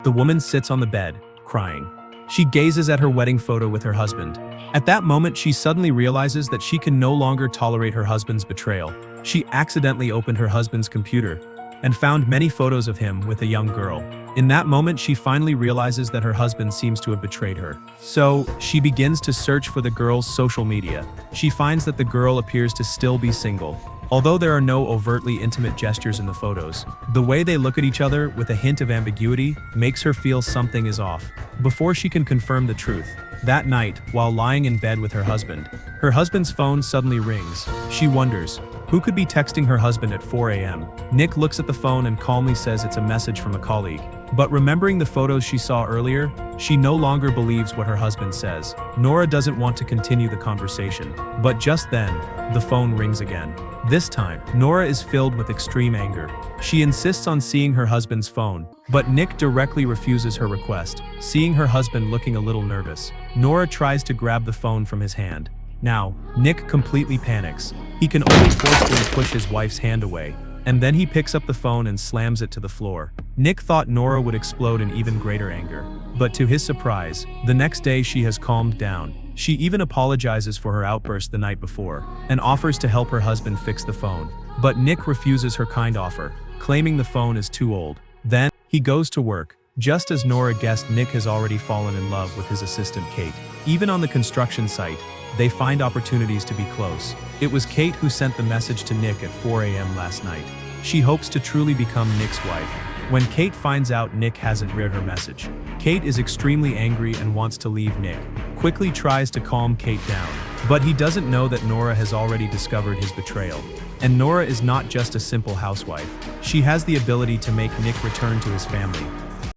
The woman sits on the bed, crying. She gazes at her wedding photo with her husband. At that moment, she suddenly realizes that she can no longer tolerate her husband's betrayal. She accidentally opened her husband's computer and found many photos of him with a young girl. In that moment, she finally realizes that her husband seems to have betrayed her. So, she begins to search for the girl's social media. She finds that the girl appears to still be single. Although there are no overtly intimate gestures in the photos, the way they look at each other with a hint of ambiguity makes her feel something is off. Before she can confirm the truth, that night, while lying in bed with her husband's phone suddenly rings. She wonders, who could be texting her husband at 4 a.m.? Nick looks at the phone and calmly says it's a message from a colleague. But remembering the photos she saw earlier, she no longer believes what her husband says. Nora doesn't want to continue the conversation. But just then, the phone rings again. This time, Nora is filled with extreme anger. She insists on seeing her husband's phone, but Nick directly refuses her request. Seeing her husband looking a little nervous, Nora tries to grab the phone from his hand. Now, Nick completely panics. He can only forcefully push his wife's hand away, and then he picks up the phone and slams it to the floor. Nick thought Nora would explode in even greater anger. But to his surprise, the next day she has calmed down. She even apologizes for her outburst the night before, and offers to help her husband fix the phone. But Nick refuses her kind offer, claiming the phone is too old. Then, he goes to work. Just as Nora guessed, Nick has already fallen in love with his assistant Kate. Even on the construction site, they find opportunities to be close. It was Kate who sent the message to Nick at 4 a.m. last night. She hopes to truly become Nick's wife. When Kate finds out Nick hasn't read her message, Kate is extremely angry and wants to leave Nick. Quickly tries to calm Kate down, but he doesn't know that Nora has already discovered his betrayal. And Nora is not just a simple housewife. She has the ability to make Nick return to his family.